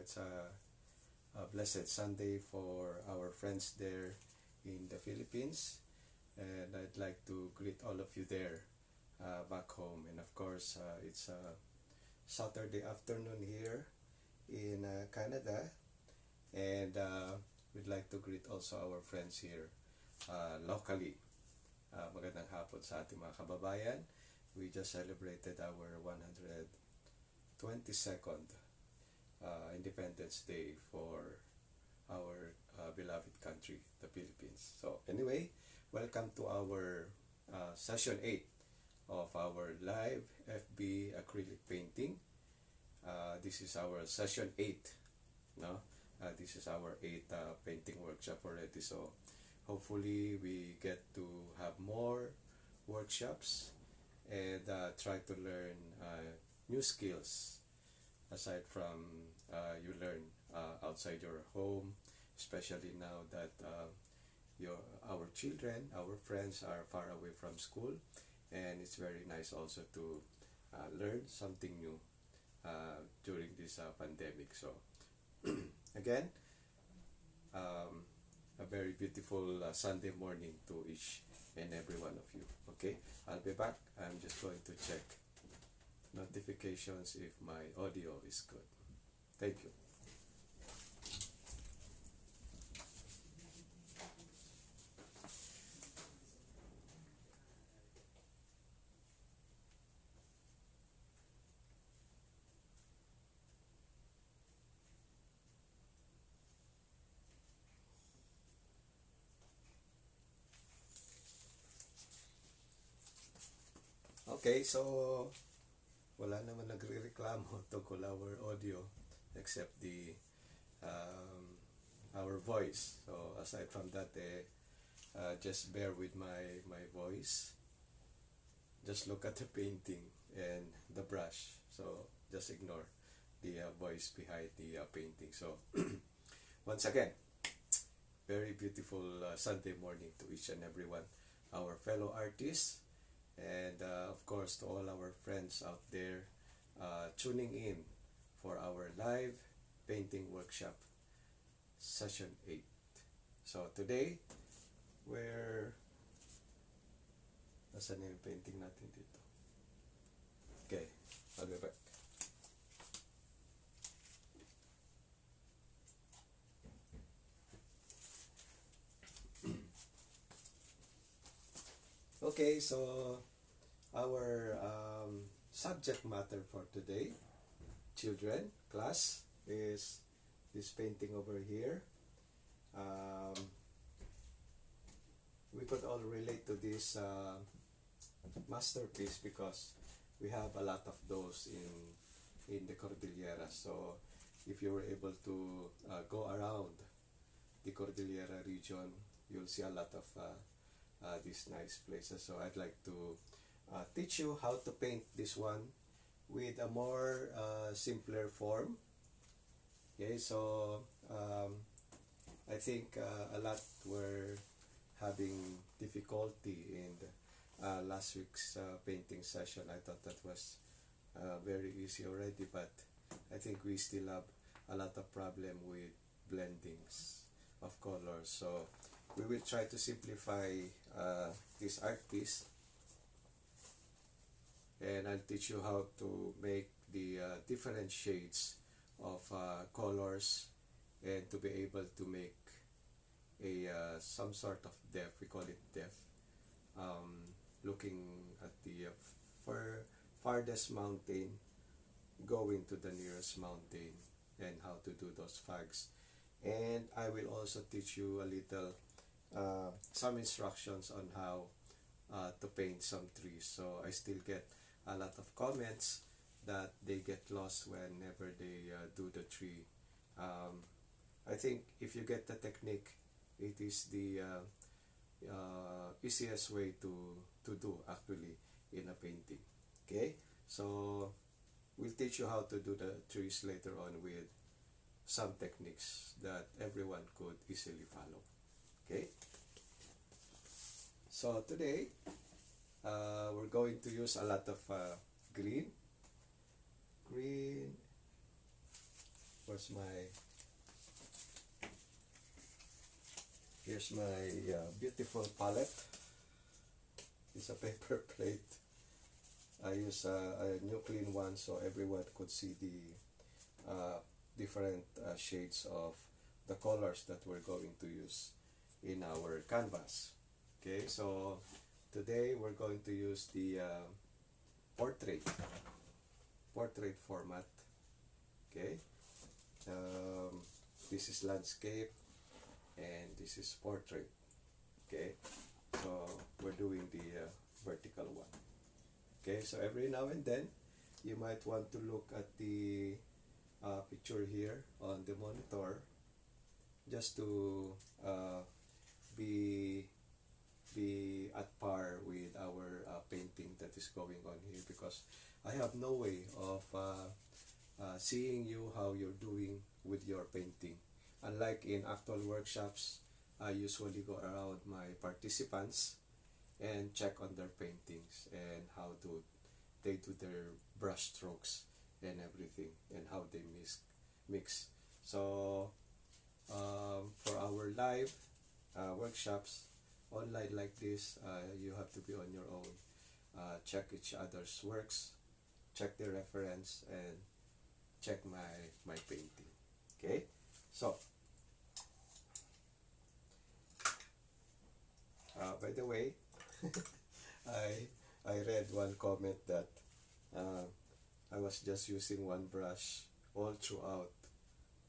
it's a blessed Sunday for our friends there in the Philippines, and I'd like to greet all of you there back home. And of course, it's Saturday afternoon here in Canada, and we'd like to greet also our friends here locally. Magandang hapon sa ating mga kababayan. We just celebrated our 122nd Independence Day for our beloved country, the Philippines. So anyway, welcome to our session 8 of our live FB acrylic painting. This is our session 8, no? This is our 8th painting workshop already. So hopefully we get to have more workshops and try to learn new skills aside from you learn outside your home, especially now that our children, our friends are far away from school, and it's very nice also to learn something new during this pandemic. So again, a very beautiful Sunday morning to each and every one of you. Okay, I'll be back. I'm just going to check notifications if my audio is good. Thank you. Okay, so wala naman nagre-reklamo tungkol our audio except the our voice. So aside from that, just bear with my voice. Just look at the painting and the brush. So just ignore the voice behind the painting. So once again, very beautiful Sunday morning to each and every one, our fellow artists, and of course to all our friends out there tuning in for our live painting workshop session 8. So today we're nasan yung painting natin dito? Okay, I'll be back. Okay, so our subject matter for today, children, class, is this painting over here. We could all relate to this masterpiece because we have a lot of those in the Cordillera. So if you were able to go around the Cordillera region, you'll see a lot of these nice places. So I'd like to teach you how to paint this one with a more simpler form. Okay, so I think a lot were having difficulty in last week's painting session. I thought that was very easy already, but I think we still have a lot of problem with blendings of colors. So we will try to simplify this art piece, and I'll teach you how to make the different shades of colors and to be able to make a some sort of depth. We call it depth, looking at the farthest mountain going to the nearest mountain, and how to do those fags. And I will also teach you a little some instructions on how to paint some trees. So I still get a lot of comments that they get lost whenever they do the tree. I think if you get the technique, it is the easiest way to do actually in a painting. Okay, so we'll teach you how to do the trees later on with some techniques that everyone could easily follow. Okay, so today we're going to use a lot of green, Where's my here's my beautiful palette. It's a paper plate. I use a new clean one so everyone could see the different shades of the colors that we're going to use in our canvas. Okay, so today we're going to use the portrait format. Okay, this is landscape and this is portrait. Okay, so we're doing the vertical one. Okay, so every now and then you might want to look at the picture here on the monitor just to be at par with our painting that is going on here, because I have no way of seeing you how you're doing with your painting. Unlike in actual workshops, I usually go around my participants and check on their paintings and how they do their brush strokes and everything and how they mix. So for our live workshops online like this, you have to be on your own. Check each other's works, check the reference, and check my painting. Okay, so by the way, I read one comment that I was just using one brush all throughout.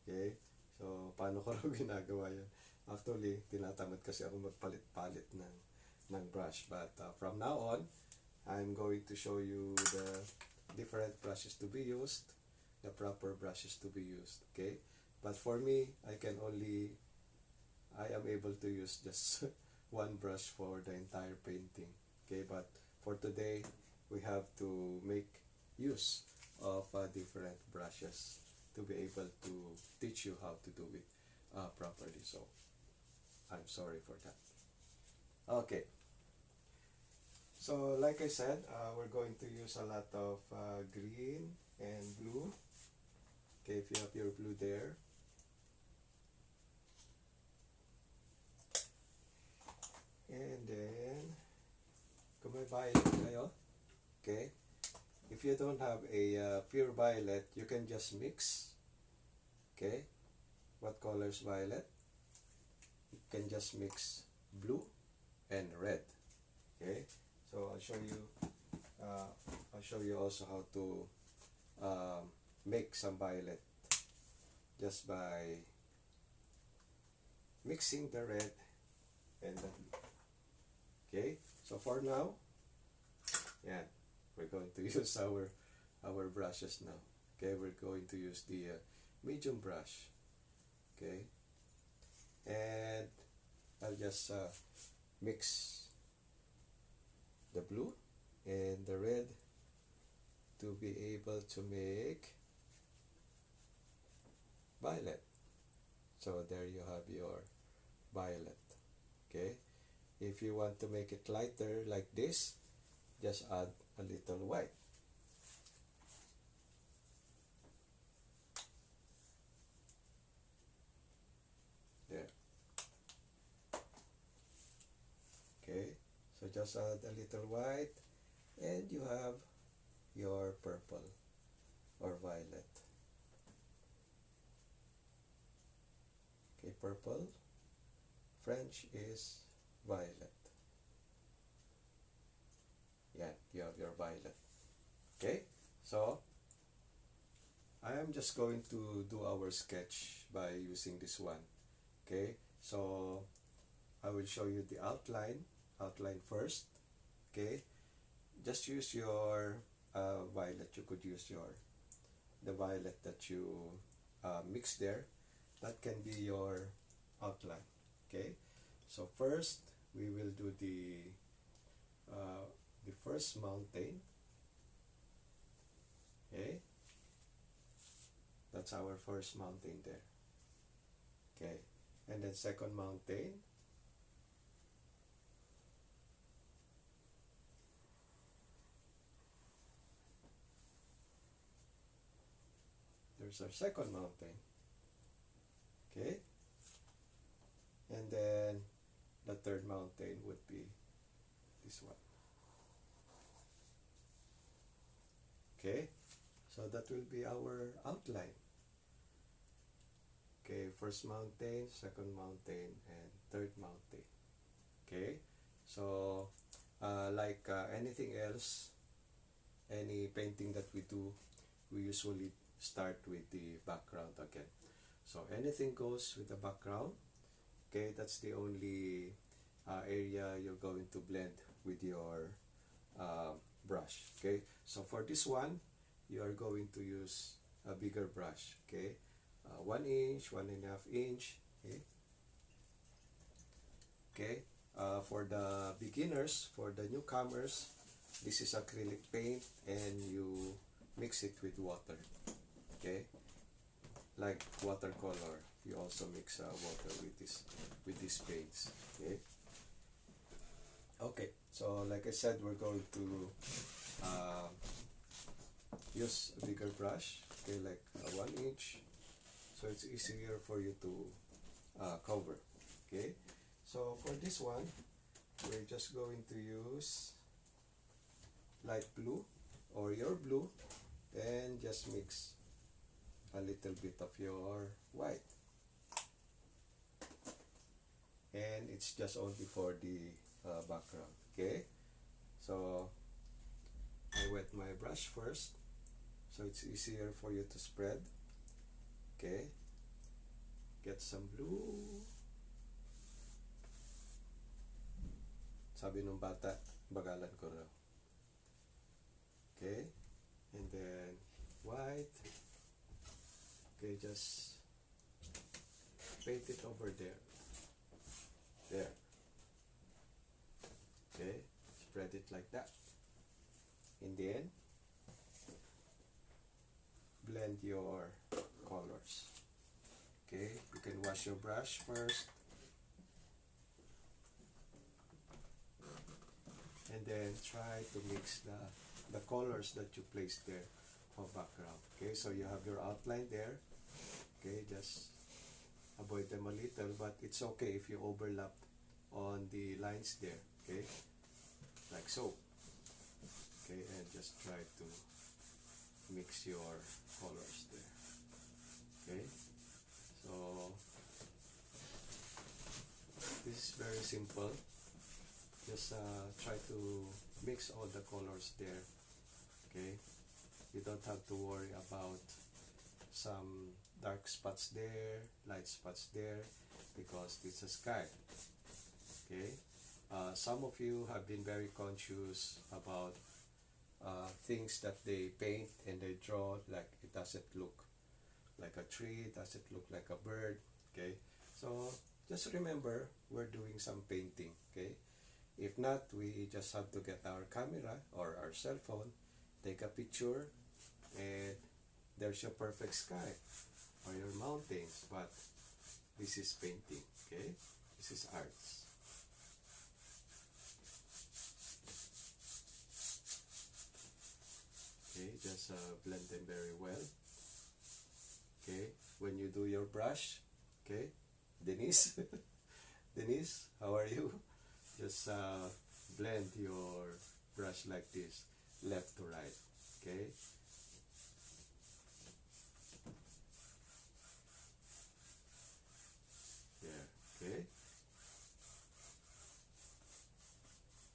Okay, so paano ko raw ginagawa yan? Actually, tinatamad kasi ako magpalit-palit ng brush. But from now on, I'm going to show you the different brushes to be used, the proper brushes to be used. Okay, but for me, I am able to use just one brush for the entire painting. Okay, but for today, we have to make use of different brushes to be able to teach you how to do it properly. So I'm sorry for that. Okay, so like I said, we're going to use a lot of green and blue. Okay, if you have your blue there. And then, kung may violet kayo, okay, if you don't have a pure violet, you can just mix. Okay, what color is violet? You can just mix blue and red. Okay, so I'll show you also how to make some violet just by mixing the red and the blue. Okay, so for now, yeah, we're going to use our brushes now. Okay, we're going to use the medium brush. Okay, and I'll just mix the blue and the red to be able to make violet. So there you have your violet. Okay, if you want to make it lighter like this, just add a little white. There. Okay, so just add a little white and you have your purple or violet. Okay, purple. French is violet. Yeah, you have your violet. Okay, so I am just going to do our sketch by using this one. Okay, so I will show you the outline first. Okay, just use your violet. You could use the violet that you mix there. That can be your outline. Okay, so first we will do the first mountain. Okay, that's our first mountain there. Okay, and then second mountain. There's our second mountain. Okay? And then the third mountain would be this one. Okay? So that will be our outline. Okay, first mountain, second mountain, and third mountain. Okay? So, like anything else, any painting that we do, we usually start with the background again. So anything goes with the background. Okay, that's the only area you're going to blend with your brush. Okay, so for this one, you are going to use a bigger brush. Okay, 1 inch, 1.5 inch. Okay, okay. For the beginners, for the newcomers, this is acrylic paint, and you mix it with water. Okay, like watercolor, you also mix water with these paints. Okay. Okay. So like I said, we're going to use a bigger brush. Okay, like a 1 inch, so it's easier for you to cover. Okay. So for this one, we're just going to use light blue or your blue, and just mix a little bit of your white, and it's just only for the background. Okay, so I wet my brush first, so it's easier for you to spread. Okay, get some blue. Sabi nung bata, bagalan ko raw. Okay, and then white. Okay, just paint it over there. There. Okay, spread it like that. And then blend your colors. Okay, you can wash your brush first. And then try to mix the colors that you placed there for background. Okay, so you have your outline there. Okay, just avoid them a little, but it's okay if you overlap on the lines there. Okay, like so. Okay, and just try to mix your colors there. Okay, so this is very simple. Just try to mix all the colors there. Okay, you don't have to worry about some dark spots there, light spots there, because it's a sky. Okay, some of you have been very conscious about things that they paint and they draw, like it doesn't look like a tree, it doesn't look like a bird. Okay, so just remember, we're doing some painting. Okay, if not, we just have to get our camera or our cell phone, take a picture, and there's your perfect sky or your mountains. But this is painting. Okay, this is arts. Okay, just blend them very well. Okay, when you do your brush, okay, Denise, Denise, how are you? Just blend your brush like this, left to right. Okay. There. Okay.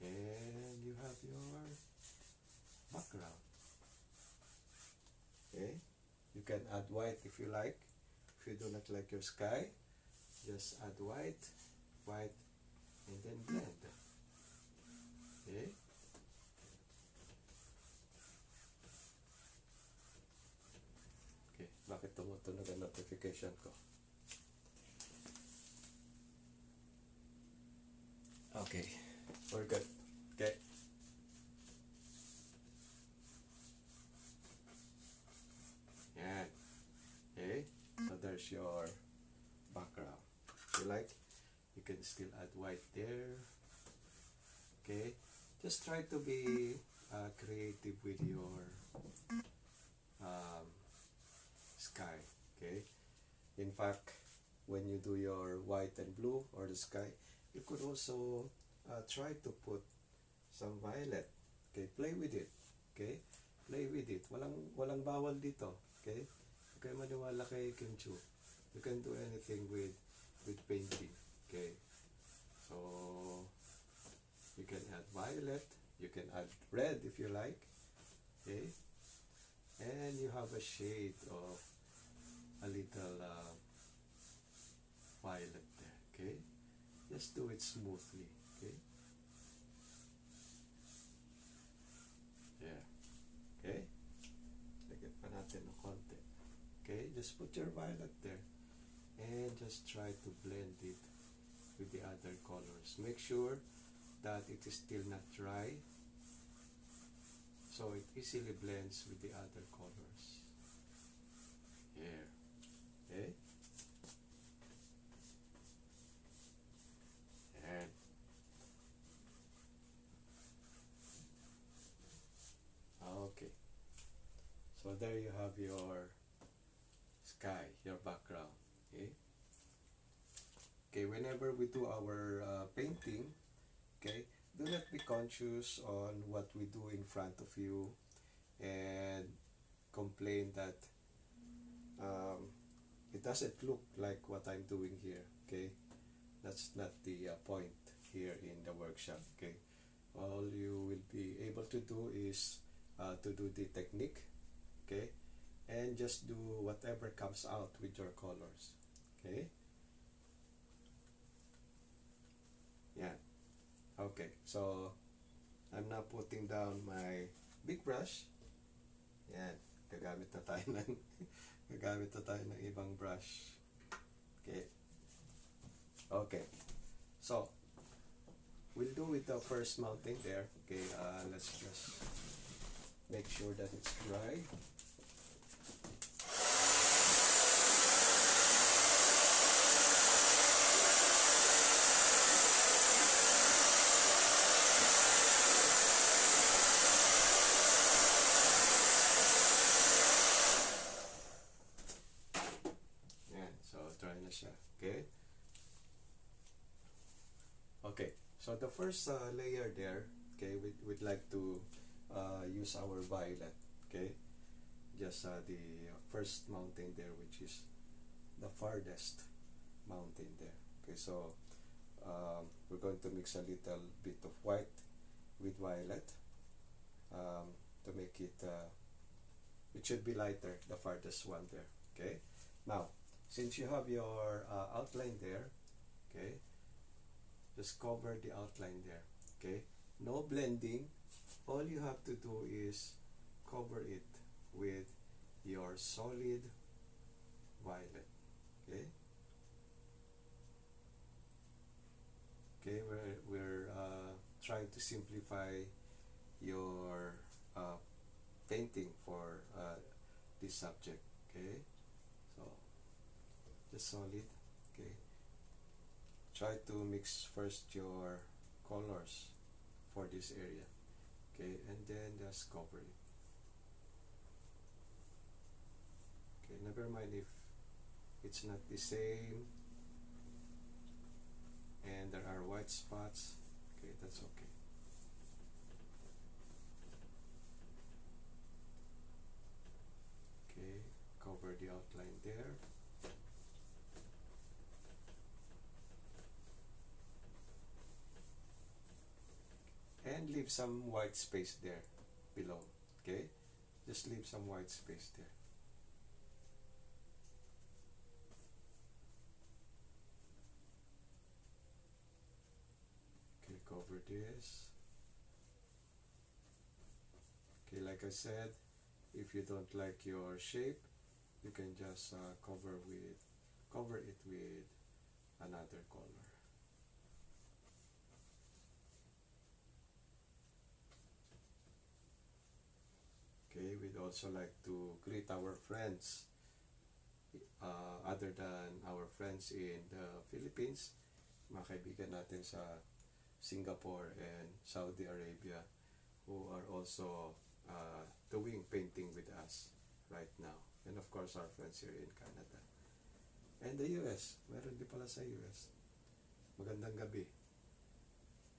And you have your background. Okay. You can add white if you like. If you do not like your sky, just add white, white, and then blend. Okay. Okay, bakit tumutunog ang notification ko? Okay, we're good. Okay. Yan. Okay, so there's your background. If you like, you can still add white there. Okay, just try to be creative with your sky. Okay, in fact, when you do your white and blue or the sky, you could also try to put some violet. Okay, play with it. Okay, play with it. Walang bawal dito. Okay, okay, maniwala kay Kim Chu. You can do anything with painting. Okay, so you can add violet, you can add red if you like. Okay, and you have a shade of a little violet there. Okay, just do it smoothly. Okay, yeah. Okay, lagyan pa natin ng konti. Okay, just put your violet there and just try to blend it with the other colors. Make sure that it is still not dry, so it easily blends with the other colors. Here, okay, and okay. So there you have your sky, your background. Okay. Okay. Whenever we do our painting, okay, do not be conscious on what we do in front of you and complain that it doesn't look like what I'm doing here. Okay, that's not the point here in the workshop. Okay, all you will be able to do is to do the technique. Okay, and just do whatever comes out with your colors. Okay, yeah. Okay, so I'm now putting down my big brush. Yan, gagamit na tayo ng gagamit na tayo ng ibang brush. Okay. Okay. So, we'll do with the first mountain there. Okay, let's just make sure that it's dry. Okay. Okay. So the first layer there, okay, we'd like to use our violet. Okay. Just the first mountain there, which is the farthest mountain there. Okay. So we're going to mix a little bit of white with violet to make it. It should be lighter, the farthest one there. Okay. Now, since you have your outline there, okay, just cover the outline there. Okay, no blending. All you have to do is cover it with your solid violet. Okay. Okay, we're trying to simplify your painting for this subject. Okay, so just solid. Okay, try to mix first your colors for this area. Okay, and then just cover it. Okay, never mind if it's not the same and there are white spots. Okay, that's okay. Okay, cover the outline there. And leave some white space there below. Okay, just leave some white space there. Okay, cover this. Okay, like I said, if you don't like your shape, you can just cover it with another color. Okay, we'd also like to greet our friends, other than our friends in the Philippines, mga kaibigan natin sa Singapore and Saudi Arabia who are also doing painting with us right now. And of course, our friends here in Canada. And the US. Meron din pala sa US. Magandang gabi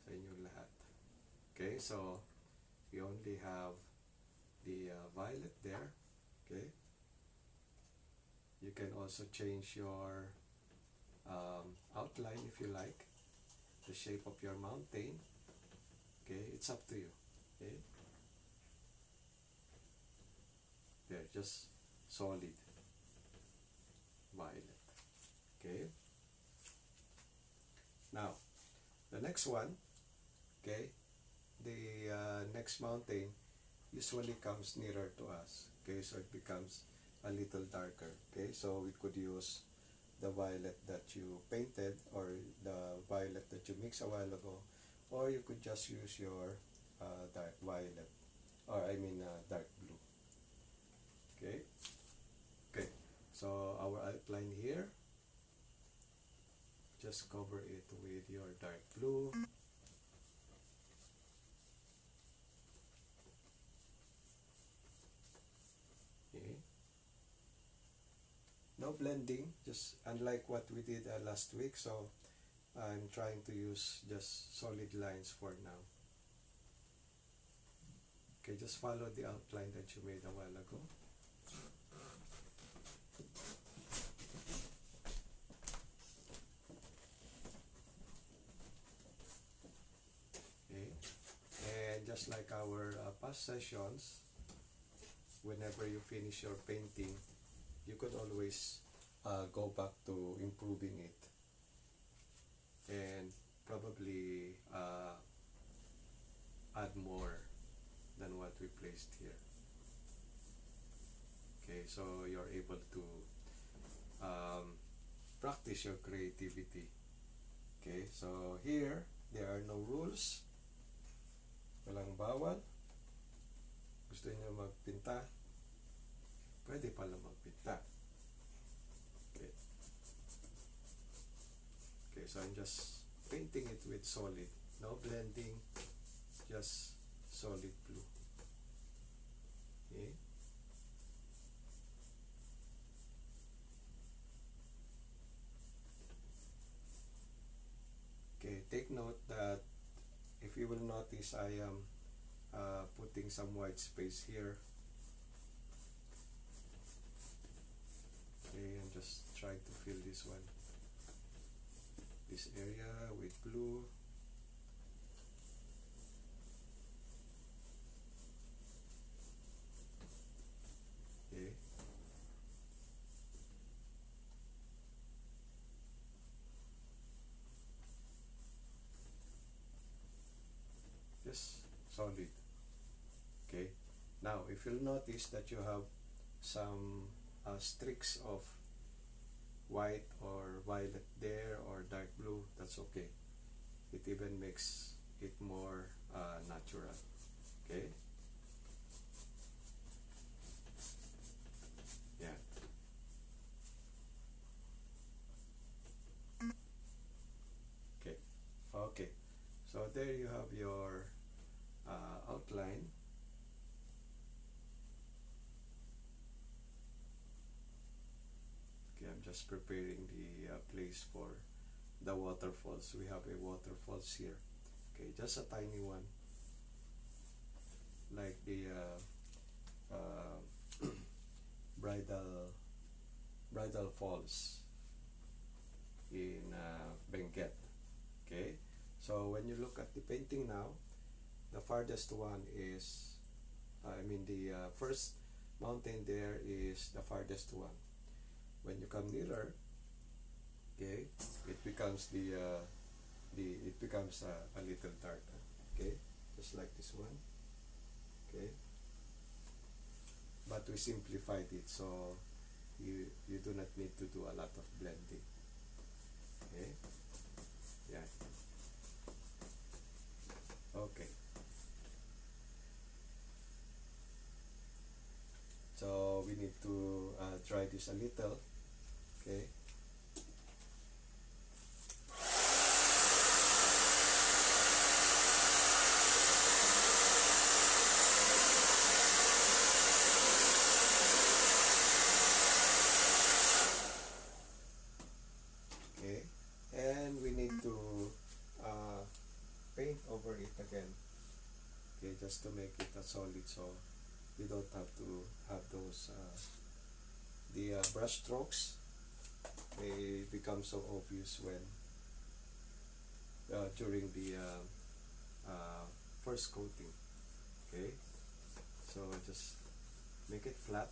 sa inyong lahat. Okay, so we only have the violet there. Okay. You can also change your outline if you like. The shape of your mountain. Okay, it's up to you. Okay. There, just solid violet. Okay. Now, the next one, okay, the next mountain usually comes nearer to us. Okay, so it becomes a little darker. Okay, so we could use the violet that you painted or the violet that you mixed a while ago, or you could just use your dark violet, or I mean dark blue. Okay. Okay. So our outline here, just cover it with your dark blue. Okay. No blending, just unlike what we did last week. So I'm trying to use just solid lines for now. Okay, just follow the outline that you made a while ago. Okay, and just like our past sessions, whenever you finish your painting, you could always go back to improving it and probably add more than what we placed here. Okay, so you're able to practice your creativity. Okay, so here there are no rules, walang bawal. Gusto niyo magpinta, pwede pala magpinta. Okay. Okay, so I'm just painting it with solid, no blending, just solid blue. Okay. Okay, take note that if you will notice, I am putting some white space here. Okay, I'm just trying to fill this one, this area with blue. Okay. Just solid. Okay. Now, if you'll notice that you have some streaks of white or violet there or dark blue, that's okay. It even makes it more natural. Okay. Yeah. Okay. Okay. So there you have your outline. Okay, I'm just preparing the place for the waterfalls. We have a waterfalls here. Okay, just a tiny one, like the bridal falls in Benguet. Okay, so when you look at the painting now, the farthest one is, I mean the first mountain there is the farthest one. When you come nearer, okay, it becomes it becomes a little darker. Okay, just like this one. Okay, but we simplified it, so you do not need to do a lot of blending. Okay, yeah. Okay. So we need to dry this a little. Okay. just to make it a solid, so you don't have to have those the brush strokes. They become so obvious when during the first coating. Okay, so just make it flat.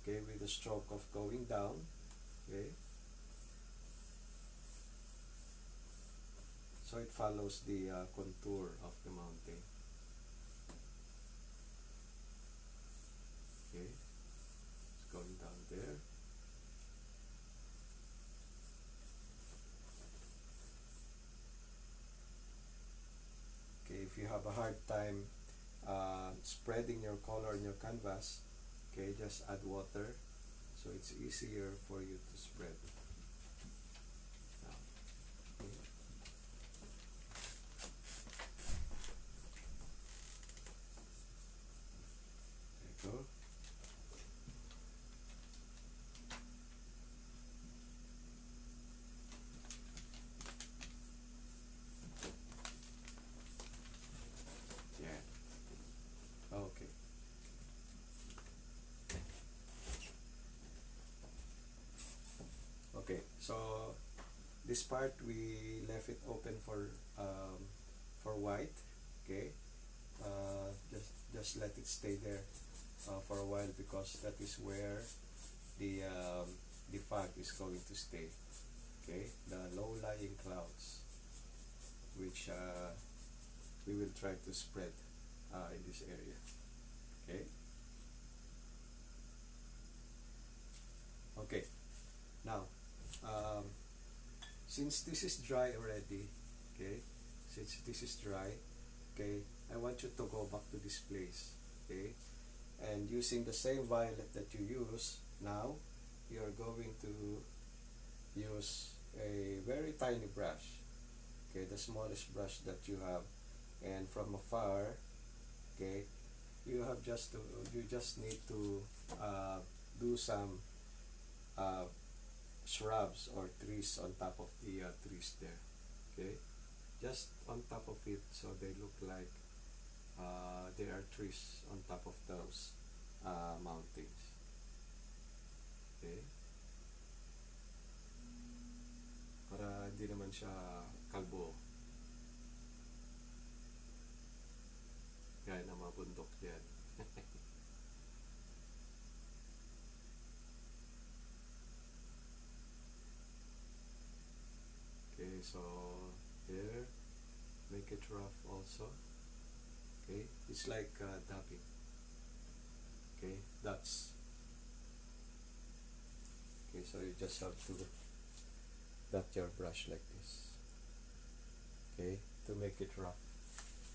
Okay, with the stroke of going down. Okay, so it follows the contour of the mountain. Okay, it's going down there. Okay, if you have a hard time spreading your color on your canvas, okay, just add water so it's easier for you to spread. Now, okay. There you go. Yeah. Okay. Okay, so this part we left it open for white. Okay, just let it stay there for a while, because that is where the fog is going to stay. Okay, the low-lying clouds, which we will try to spread in this area. Okay. Okay. Now, since this is dry already, okay, since this is dry, okay, I want you to go back to this place, okay, and using the same violet that you use now, you're going to use a very tiny brush, okay, the smallest brush that you have, and from afar, okay, you just need to do some uh, shrubs or trees on top of the trees there. Okay, just on top of it, so they look like there are trees on top of those mountains. Okay, para hindi naman siya kalbo gaya ng mga bundok yan. Okay, so here, make it rough also. Okay, it's like dabbing. Okay, dots. Okay, so you just have to dot your brush like this. Okay, to make it rough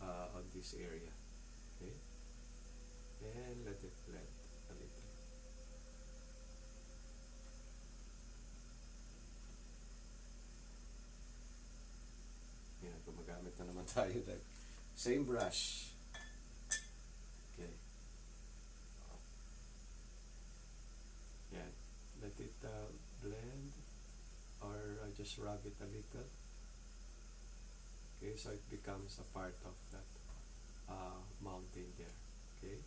on this area. Okay, and let it blend a little. Yan, gumagamit na naman tayo like same brush. Okay. Yan, let it blend, or just rub it a little. Okay, so it becomes a part of that mountain there. Okay.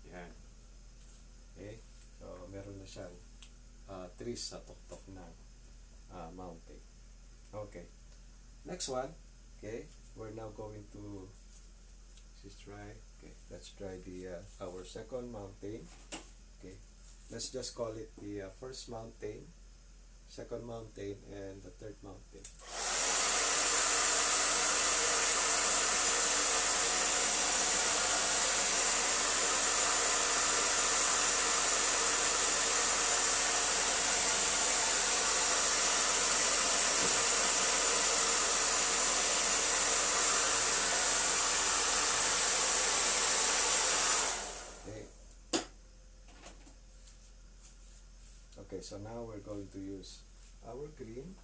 Yan. Okay, so meron na siyang trees sa tuktok ng mountain. Okay, next one. Okay, we're now going to this is dry. Okay, let's try the our second mountain. Okay, let's just call it the first mountain, second mountain, and the third mountain. Okay, so now we're going to use our green.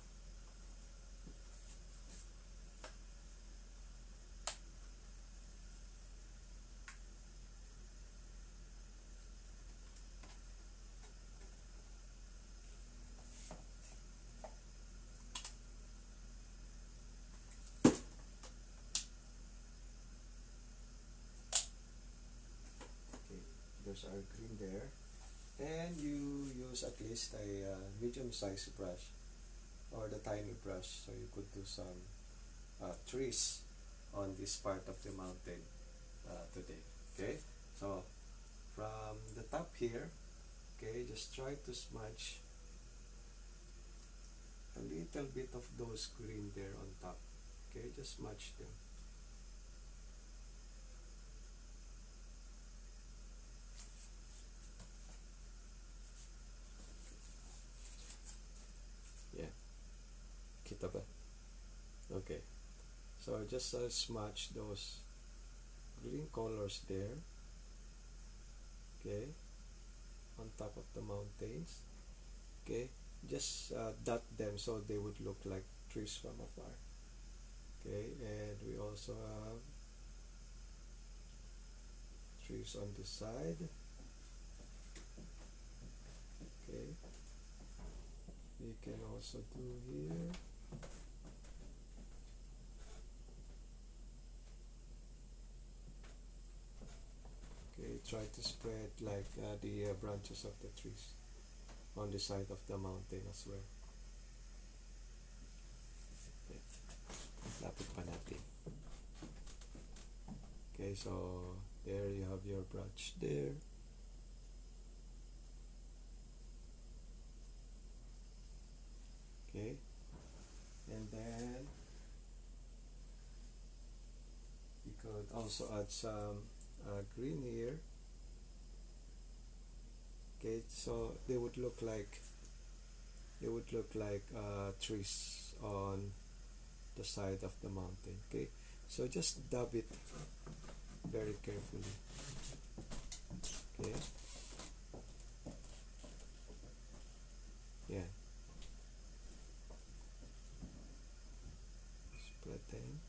colors are green there. And you use at least a medium-sized brush or the tiny brush, so you could do some trees on this part of the mountain today. Okay, so from the top here, okay, just try to smudge a little bit of those green there on top. Okay, just smudge them. Yeah, kita ba? Okay, so just smudge those green colors there. Okay, on top of the mountains. Okay, just dot them so they would look like trees from afar. Okay, and we also have trees on this side. Okay, we can also do here. Okay, try to spread like the branches of the trees on the side of the mountain as well. Okay, lapit pa natin. Okay, so there you have your branch there. Okay, and then you could also add some green here. Okay, so they would look like trees on the side of the mountain. Okay, so just dab it very carefully. Okay, yeah, spread them.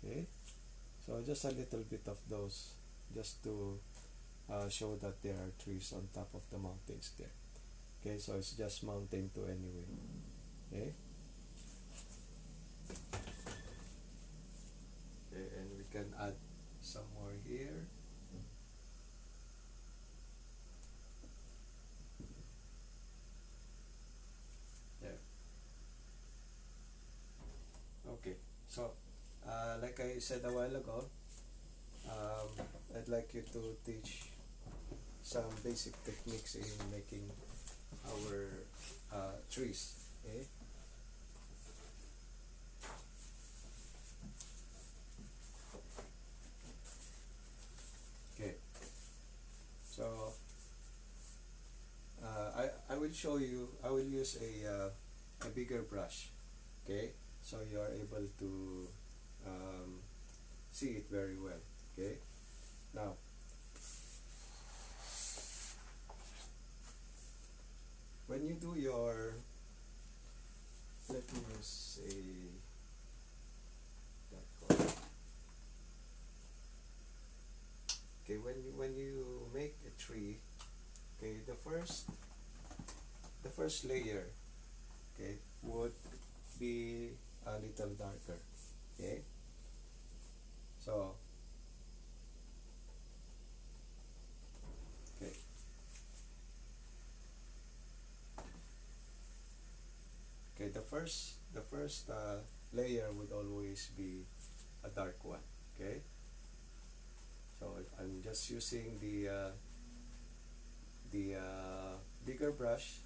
Okay, so just a little bit of those, just to show that there are trees on top of the mountains there. Okay, so it's just mountain to anyway. Okay, okay, and we can add some more here. There. Okay, so like I said a while ago, I'd like you to teach some basic techniques in making our trees. Okay, okay. So I will show you. I will use a bigger brush. Okay, so you are able to see it very well. Okay, now when you do your, let me use a that color. Okay, when you make a tree, okay, the first layer, okay, would be a little darker. Okay, so okay, okay, the first layer would always be a dark one. Okay, so I'm just using the bigger brush,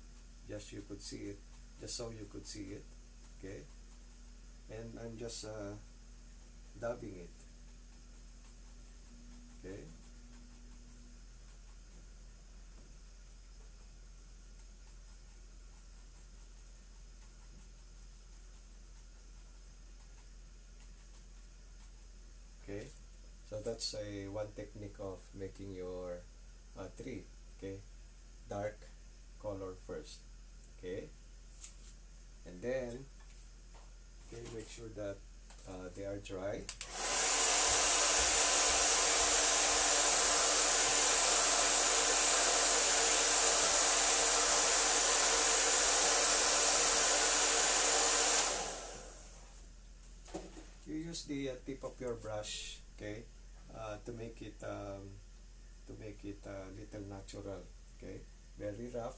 just you could see it, just so you could see it. Okay, and I'm just dabbing it. Okay, okay, so that's a one technique of making your tree. Okay, dark color first. Okay, and then okay, make sure that they are dry. You use the tip of your brush, okay, to make it little natural. Okay, very rough,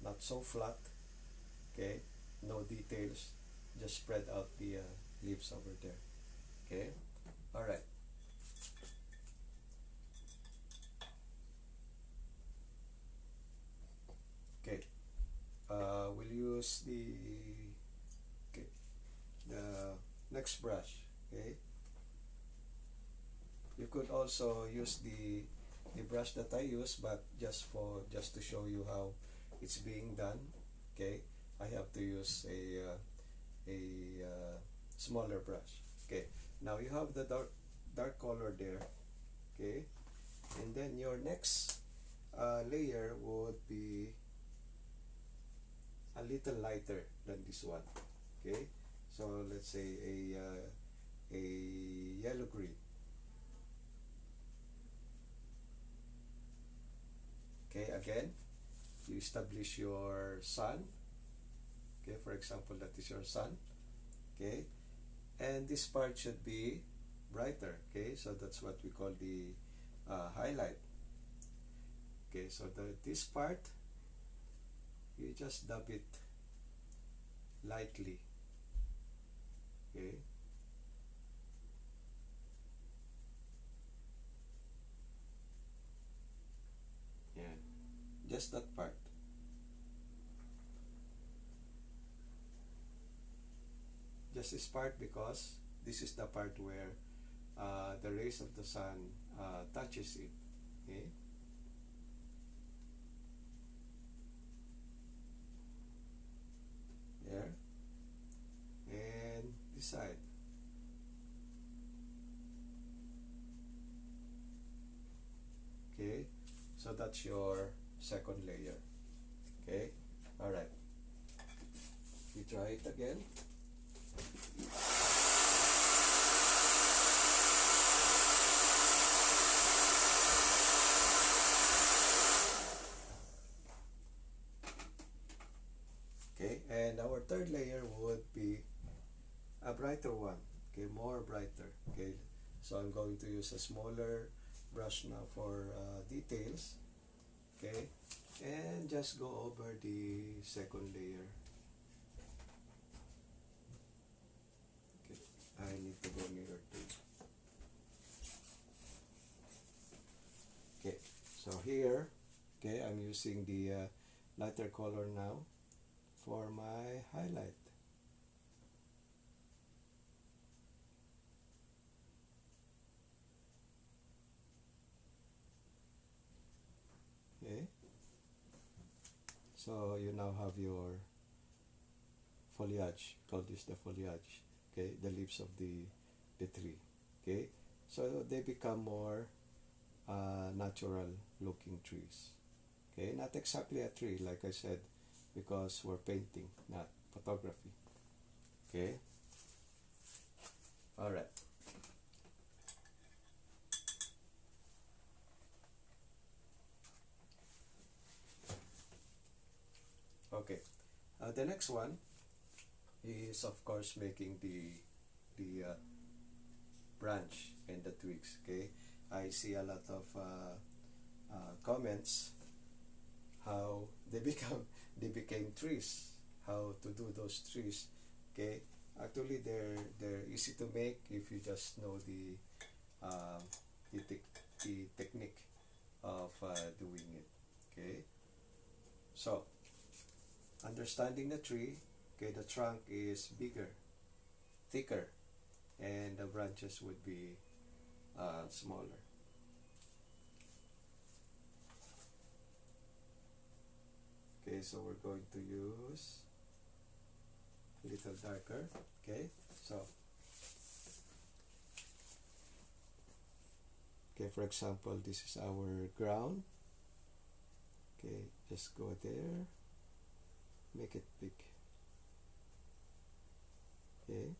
not so flat. Okay, no details, just spread out the leaves over there. Okay, all right. Okay, we'll use okay, the next brush. Okay, you could also use the brush that I use, but just to show you how it's being done. Okay, I have to use a smaller brush. Okay, now you have the dark color there. Okay, and then your next layer would be a little lighter than this one. Okay, so let's say a yellow green. Okay, again, you establish your sun. Okay, for example, that is your sun. Okay, and this part should be brighter. Okay, so that's what we call the highlight. Okay, so this part, you just dab it lightly. Okay, yeah, just that part. Just this part, because this is the part where the rays of the sun touches it. Okay, there, and this side. Okay, so that's your second layer. Okay, all right. We try it again. Okay, and our third layer would be a brighter one. Okay, more brighter. Okay, so I'm going to use a smaller brush now for details. Okay, and just go over the second layer. Okay, I need to go nearer too. Okay, so here, okay, I'm using the lighter color now for my highlight. Okay, so you now have your foliage. Call this the foliage. Okay, the leaves of the tree. Okay, so they become more natural looking trees. Okay, not exactly a tree like I said, because we're painting, not photography. Okay, all right. Okay, the next one is of course making the branch and the twigs. Okay, I see a lot of comments how they became trees, how to do those trees. Okay, actually they're easy to make if you just know uh, the technique of doing it. Okay, so understanding the tree. Okay, the trunk is bigger, thicker, and the branches would be smaller. Okay, so we're going to use a little darker. Okay, so okay, for example, this is our ground. Okay, just go there, make it big. Okay,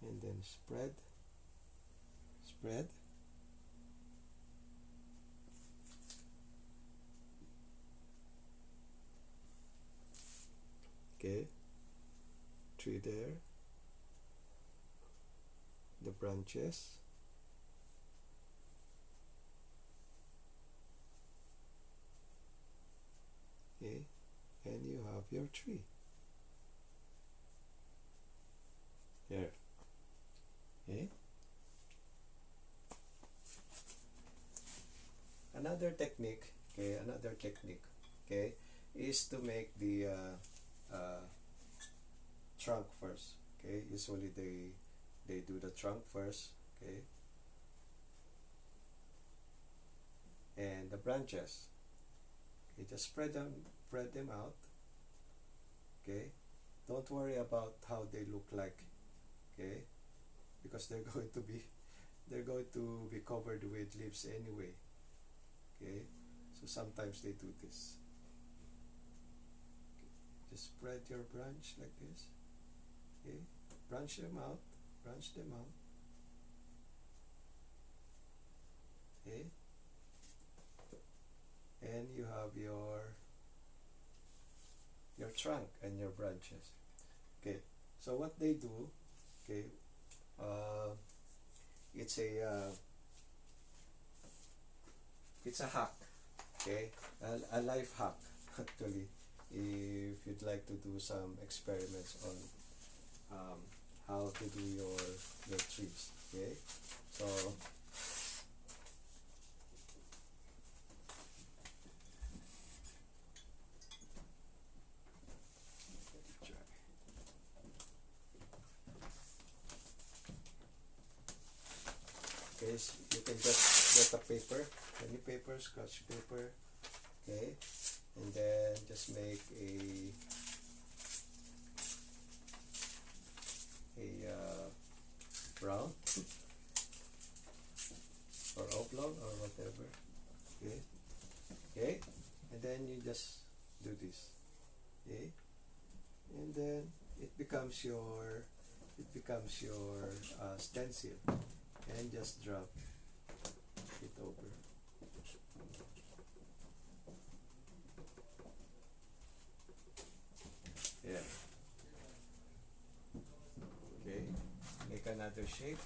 and then spread. Okay, tree there, the branches. Okay, and you have your tree. There. Okay. Another technique, okay, is to make the trunk first. Okay, usually they do the trunk first. Okay, and the branches. Okay, just spread them out. Okay, don't worry about how they look like. Okay, because they're going to be covered with leaves anyway. Okay, so sometimes they do this. Okay. Just spread your branch like this. Okay, branch them out. Okay, and you have your trunk and your branches. Okay, so what they do, okay, uh, it's a hack, okay, a life hack actually, if you'd like to do some experiments on how to do your trees. Okay, so okay, so you can just get a paper, any paper, scratch paper. Okay, and then just make a round or oblong or whatever. Okay, okay, and then you just do this. Okay, and then it becomes your stencil, and just drop it over. Yeah. Okay, make another shape.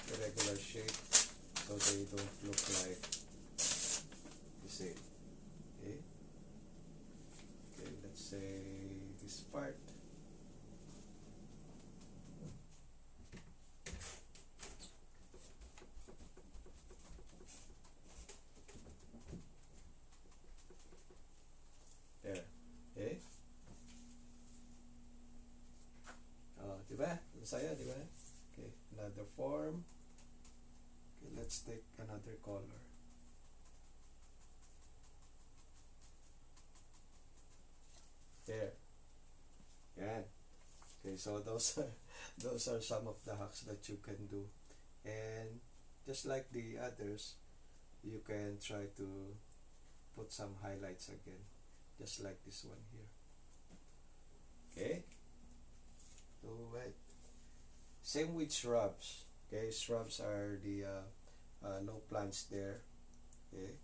Irregular shape, so they don't look like the same. Okay. Okay, let's say this part. There. Okay. Oh, diba? Masaya, diba? Okay, another form. Okay, let's take another color. There. Yan. Okay, so those are those are some of the hacks that you can do. And just like the others, you can try to put some highlights again, just like this one here. Okay. So wait. Same with shrubs. Okay, shrubs are the low plants there. Okay.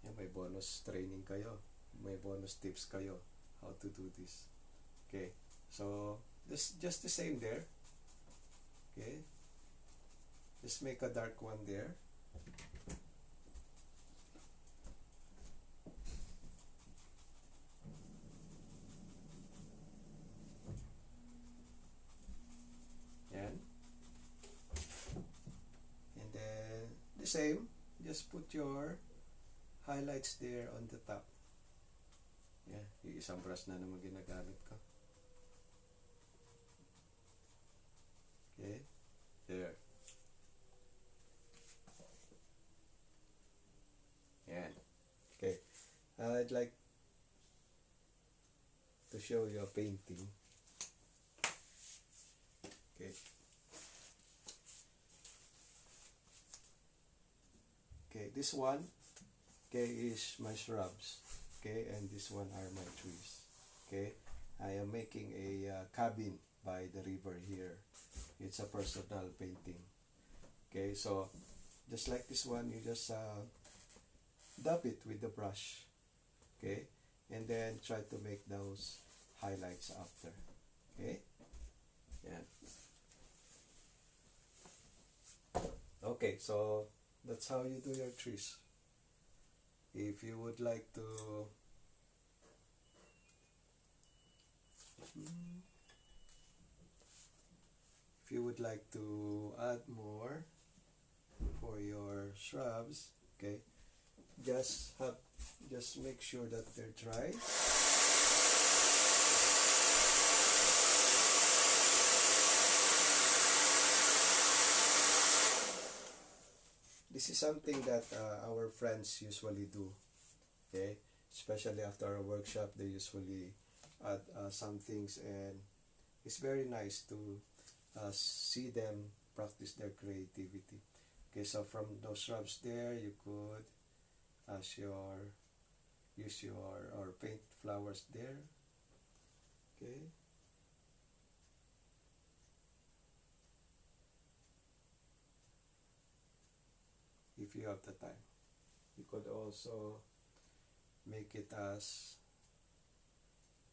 Yan, may bonus training kayo. May bonus tips kayo how to do this. Okay. So this just the same there. Okay. Just make a dark one there. Yan. And then the same, just put your highlights there on the top. Yeah, yung isang brush na naman ginagamit ko. Okay, there. Yan. Okay, I'd like to show you a painting. Okay. Okay, this one, okay, is my shrubs. Okay, and this one are my trees. Okay, I am making a cabin by the river here. It's a personal painting. Okay, so just like this one, you just dab it with the brush. Okay, and then try to make those highlights after. Okay? Yeah. Okay, so that's how you do your trees. If you would like to if you would like to add more for your shrubs, okay, just make sure that they're dry. This is something that our friends usually do, okay, especially after a workshop. They usually add some things, and it's very nice to see them practice their creativity. Okay, so from those shrubs there, you could use your or paint flowers there. Okay. If you have the time, you could also make it as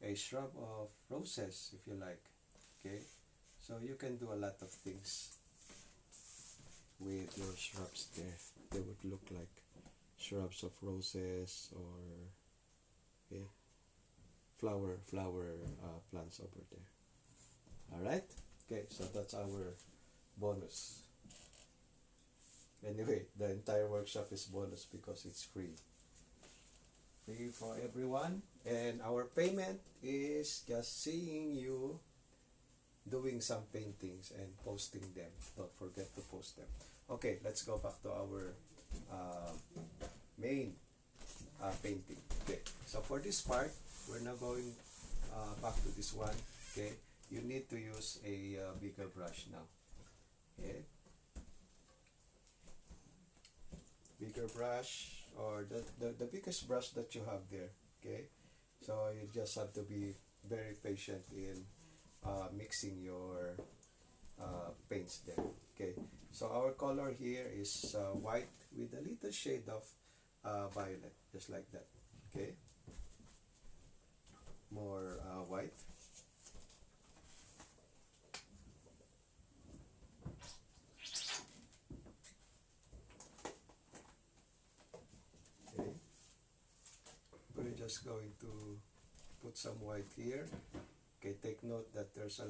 a shrub of roses if you like. Okay, so you can do a lot of things with your shrubs there. They would look like shrubs of roses or okay, flower plants over there. All right. Okay, so that's our bonus. Anyway, the entire workshop is bonus because it's free. Free for everyone. And our payment is just seeing you doing some paintings and posting them. Don't forget to post them. Okay, let's go back to our main painting. Okay, so for this part, we're now going back to this one. Okay, you need to use a bigger brush now. Okay, bigger brush or the biggest brush that you have there. Okay, so you just have to be very patient in mixing your paints there. Okay, so our color here is white with a little shade of violet, just like that. Okay, more white. Okay, we're just going to put some white here. Okay, take note that there's a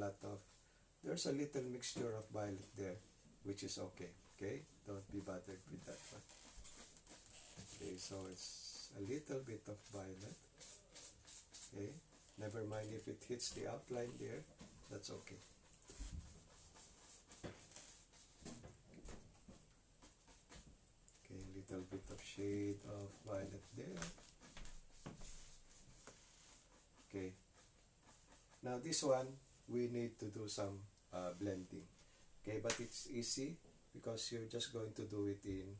little mixture of violet there, which is okay. Okay, don't be bothered with that one. Okay, so it's a little bit of violet. Okay, never mind if it hits the outline there, that's okay. Okay, a little bit of shade of violet there. Okay, now this one we need to do some blending. Okay, but it's easy because you're just going to do it in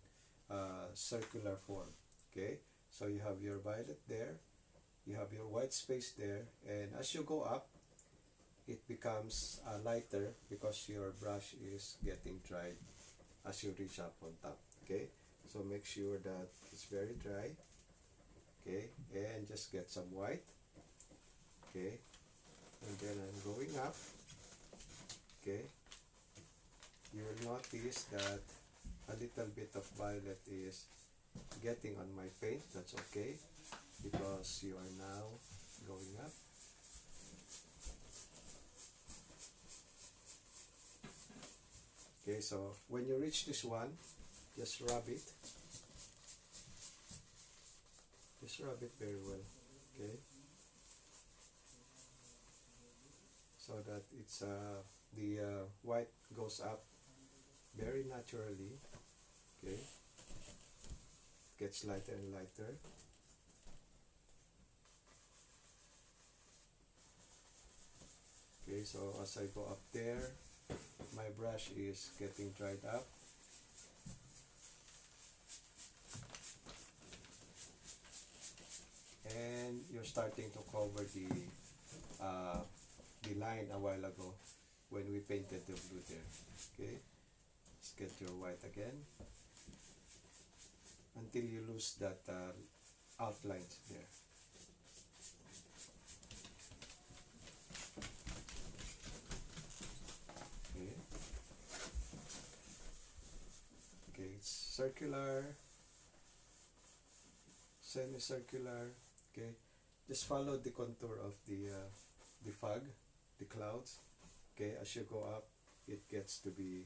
circular form. Okay, so you have your violet there, you have your white space there, and as you go up, it becomes lighter because your brush is getting dry as you reach up on top. Okay, so make sure that it's very dry. Okay, and just get some white. Okay, and then I'm going up. Okay, you will notice that a little bit of violet is getting on my paint. That's okay because you are now going up. Okay, so when you reach this one, just rub it. Just rub it very well. Okay, so that it's the white goes up very naturally. Okay, gets lighter and lighter. Okay, so as I go up there, my brush is getting dried up. And you're starting to cover the line a while ago when we painted the blue there. Okay, let's get your white again until you lose that outlines there. circular, semicircular. Okay, just follow the contour of the fog, the clouds. Okay, as you go up, it gets to be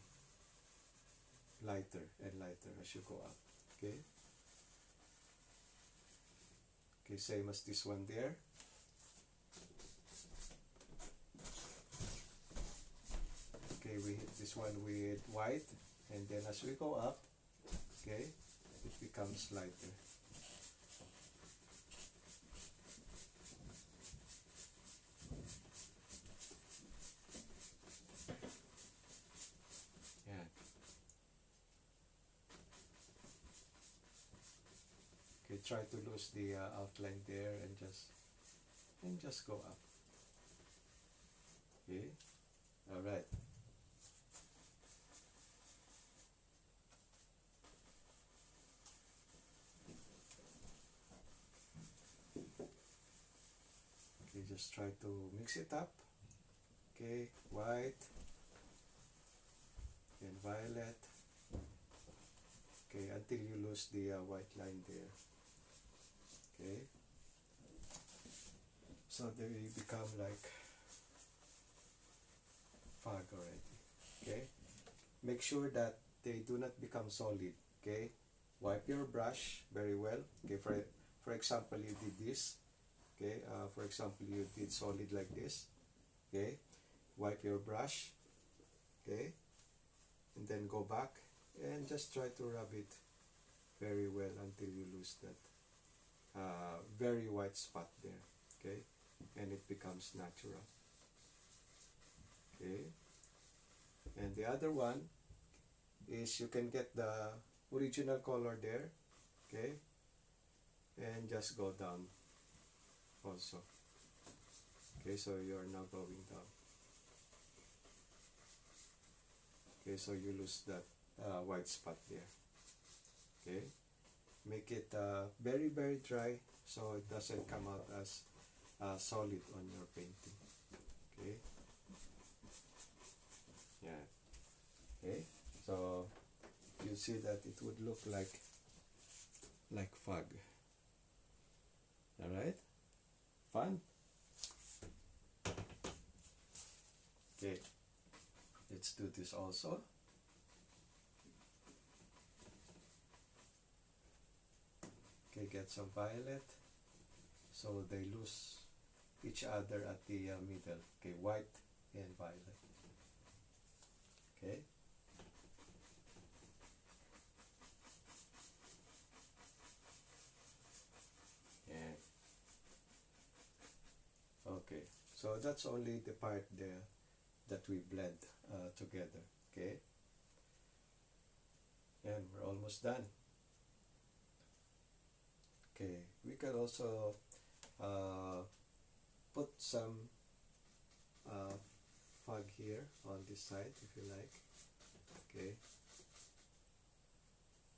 lighter and lighter as you go up. Okay. Okay, same as this one there. Okay, we hit this one with white, and then as we go up, okay, it becomes lighter. Yeah. Okay, try to lose the outline there and just go up. Okay, all right. Okay, just try to mix it up. Okay, white and violet. Okay, until you lose the white line there. Okay, so they become like fog already. Okay, make sure that they do not become solid. Okay, wipe your brush very well. Okay, for example, you did this. Okay, for example, you did solid like this. Okay, wipe your brush. Okay, and then go back and just try to rub it very well until you lose that very white spot there. Okay, and it becomes natural. Okay, and the other one is you can get the original color there. Okay, and just go down also. Okay, so you are now going down. Okay, so you lose that white spot there. Okay, make it very dry so it doesn't come out as solid on your painting. Okay, yeah. Okay, so you see that it would look like fog. All right, fun. Okay, let's do this also. Okay, get some violet so they lose each other at the middle. Okay, white and violet. Okay, yeah. Okay, so that's only the part there that we blend together. Okay, and we're almost done. Okay, we can also put some fog here on this side if you like. Okay,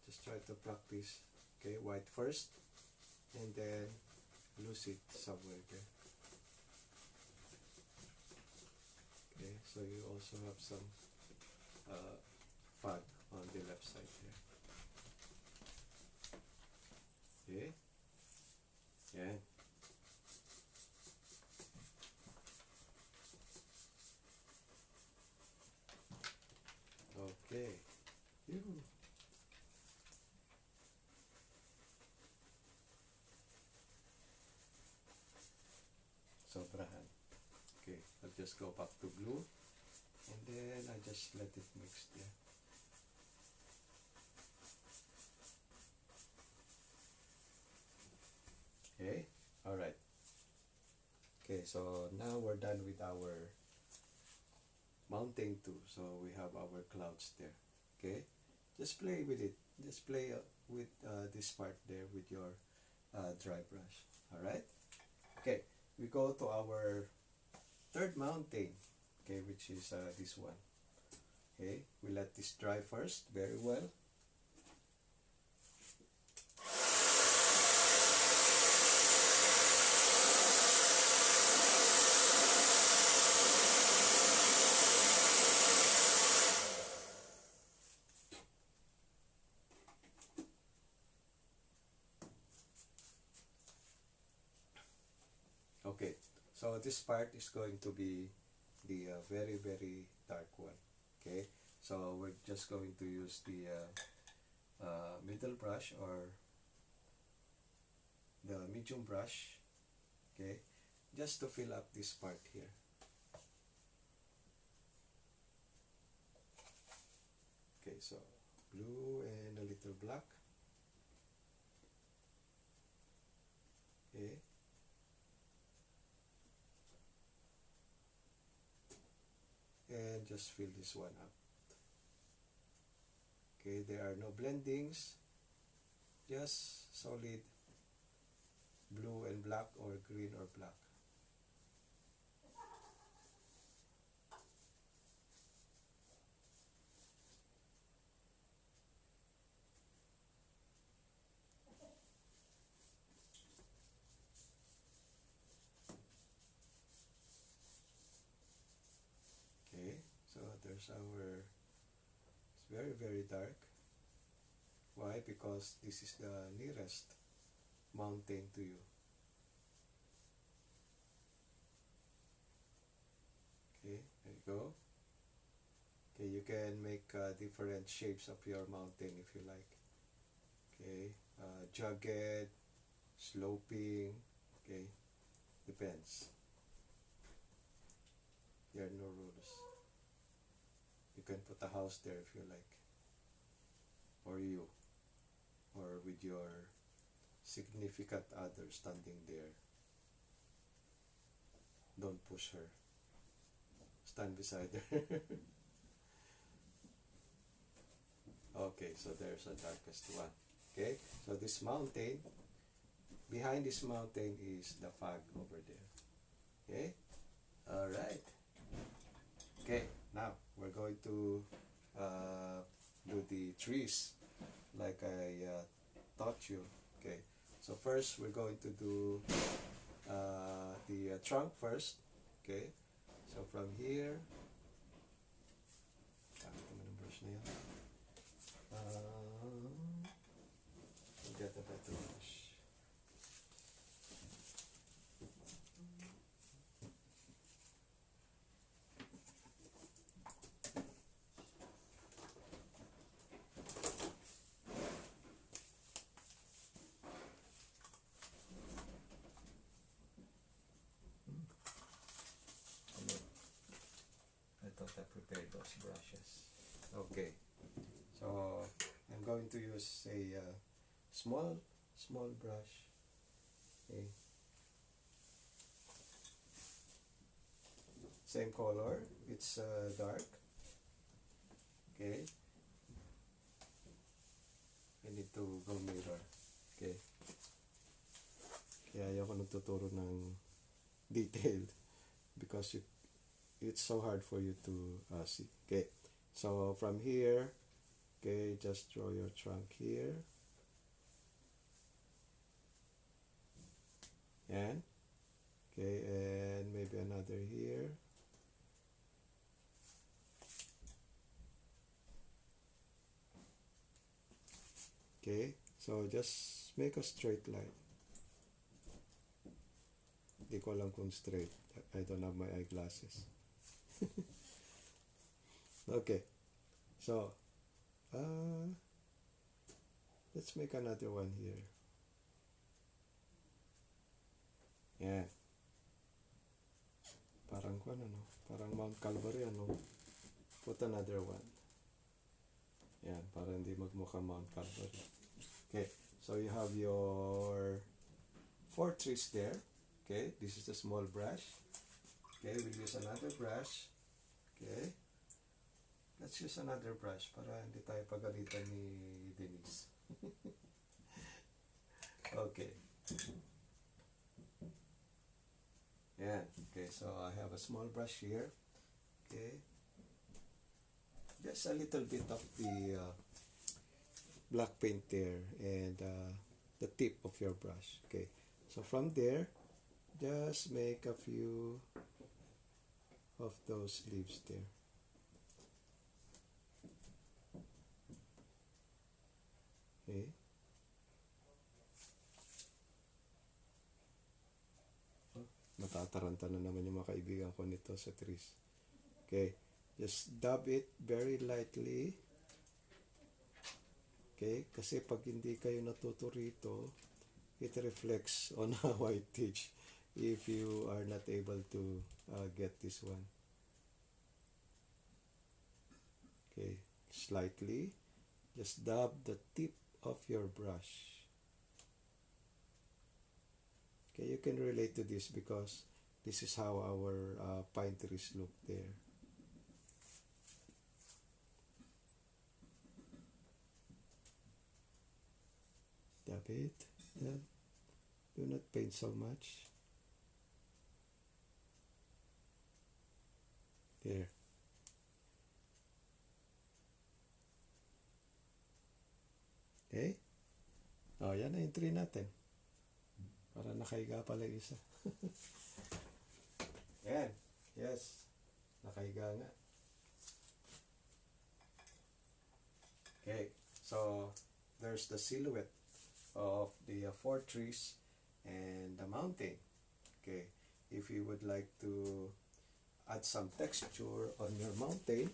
just try to practice. Okay, white first and then lose it somewhere there. Okay, so you also have some fog on the left side there. Okay, yeah. Okay. Yoo-hoo. Sobrahan. Okay, I'll just go back to blue and then I just let it mix there. Okay, alright. Okay, so now we're done with our mounting too. So we have our clouds there. Okay, just play with it. Just play with this part there with your dry brush. Alright. Okay, we go to our third mounting. Okay, which is this one. Okay, we let this dry first very well. So this part is going to be the very very dark one. Okay, so we're just going to use the middle brush or the medium brush, okay, just to fill up this part here. Okay, so blue and a little black. Okay. And just fill this one up. Okay, there are no blendings, just solid blue and black or green or black. Okay, so there's our, it's very very dark. Why? Because this is the nearest mountain to you. Okay, there you go. Okay, you can make different shapes of your mountain if you like. Okay, jagged, sloping, okay, depends. There are no rules. You can put a house there if you like, or you, or with your significant other standing there. Don't push her. Stand beside her. Okay, so there's the darkest one. Okay, so this mountain, behind this mountain is the fog over there. Okay, all right. Okay, now we're going to do the trees like I taught you. Okay, so first we're going to do the trunk first. Okay, so from here, get a better brush. I thought I prepared those brushes. Okay, so I'm going to use a small brush. Okay, same color, it's dark. Okay, I need to go mirror. Okay, kaya ayaw ko nagtuturo ng detailed because it's so hard for you to see. Okay, so from here, okay, just draw your trunk here. And okay, and maybe another here. Okay, so just make a straight line. Di ko alam kung straight. I don't have my eyeglasses. Okay, so let's make another one here. Yan. Parang kung ano, parang Mount Calvary, ano. Put another one. Yan, para hindi magmukha Mount Calvary. Okay, so you have your 4 trees there. Okay, this is the small brush. Okay, we'll use another brush. Okay, let's use another brush para hindi tayo pagalitan ni Denise. Okay. Yeah, okay, so I have a small brush here. Okay, just a little bit of the black paint there and the tip of your brush. Okay, so from there, just make a few of those leaves there. Okay. Matataranta na naman yung mga kaibigan ko nito sa trees. Okay, just dab it very lightly. Okay, kasi pag hindi kayo natuto rito, it reflects on a white edge if you are not able to get this one. Okay, slightly, just dab the tip of your brush. Okay, you can relate to this because this is how our pine trees look there. Dab it. Dab. Do not paint so much. There. Okay? Oh, yan na yung tree natin. Para nakahiga pala yung isa. Yan. Yes. Nakahiga nga. Okay. So, there's the silhouette of the four trees and the mountain. Okay. If you would like to add some texture on your mountain,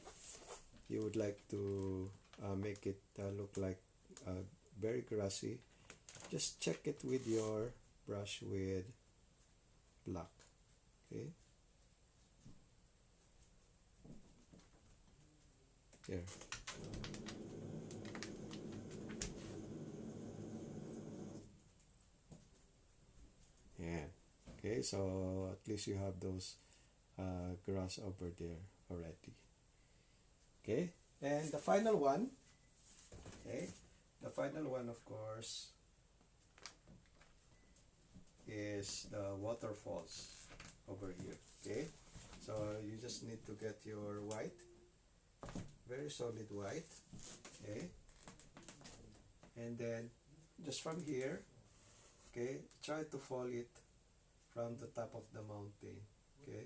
you would like to make it look like very grassy, just check it with your brush with black. Okay, there. Yeah. Okay, so at least you have those grass over there already. Okay, and the final one. Okay, the final one, of course, is the waterfalls over here. Okay, so you just need to get your white, very solid white. Okay, and then just from here, okay, try to fall it from the top of the mountain. Okay,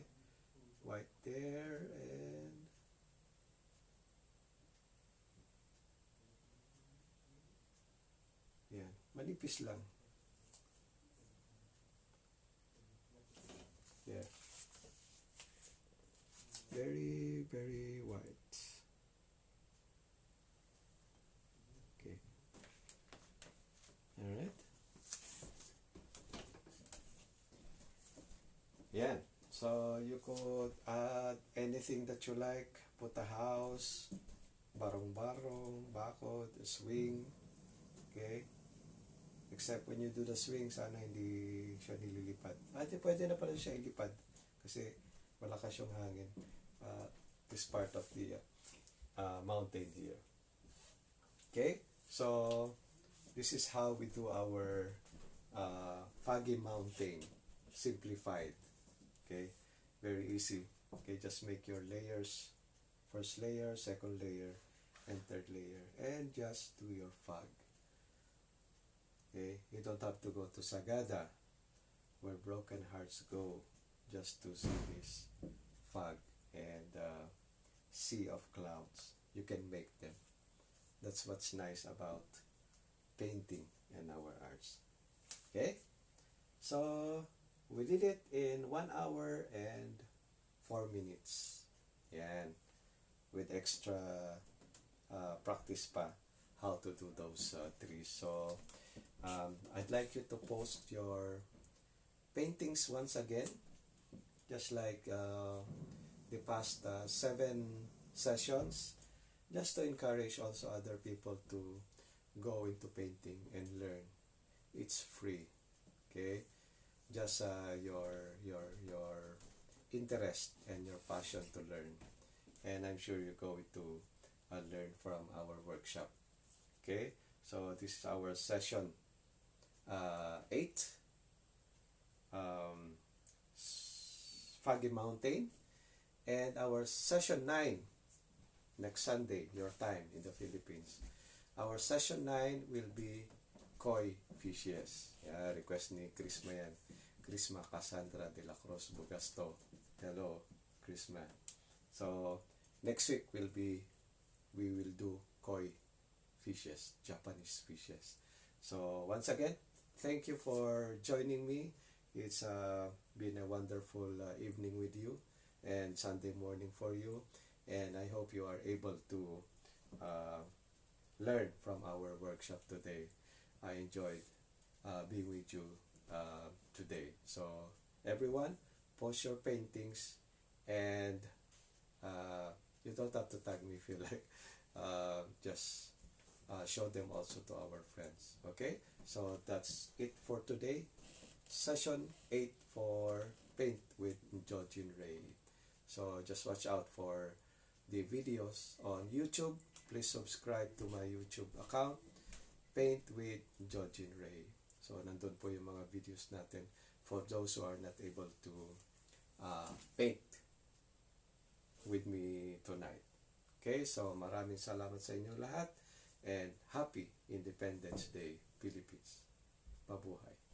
white there, and yan, manipis lang. Yeah. Very, very white. Okay. Alright. Yan. So, you could add anything that you like. Put a house, barong-barong, bakod, a swing. Okay? Except when you do the swing, sana hindi siya nililipad. At pwede na pala siya ilipad kasi malakas yung hangin. This part of the mountain here. Okay? So, this is how we do our Foggy mountain simplified. Okay? Very easy. Okay, just make your layers. First layer, second layer, and third layer. And just do your fog. Okay, you don't have to go to Sagada where broken hearts go just to see this fog and sea of clouds. You can make them. That's what's nice about painting and our arts. Okay, so we did it in 1 hour and 4 minutes. Yan, with extra practice pa how to do those trees. So I'd like you to post your paintings once again, just like the past 7 sessions, just to encourage also other people to go into painting and learn. It's free. Okay, just your interest and your passion to learn, and I'm sure you're going to learn from our workshop. Okay, so this is our session 8, Foggy Mountain, and our session 9 next Sunday, your time in the Philippines. Our session 9 will be koi fishes. Yeah, request ni Krisma yan. Krisma Cassandra de la Cruz Bugasto. Hello, Krisma. So, next week we will do koi fishes, Japanese fishes. So, once again, thank you for joining me. It's been a wonderful evening with you and Sunday morning for you. And I hope you are able to uh, learn from our workshop today. I enjoyed being with you today. So everyone, post your paintings, and you don't have to tag me if you like. Just show them also to our friends. Okay, so that's it for today. Session 8 for Paint with Jojin Ray. So just watch out for the videos on YouTube. Please subscribe to my YouTube account, Paint with Jojin Ray. So nandun po yung mga videos natin for those who are not able to paint with me tonight. Okay, so maraming salamat sa inyo lahat and Happy Independence Day, Philippines. Mabuhay.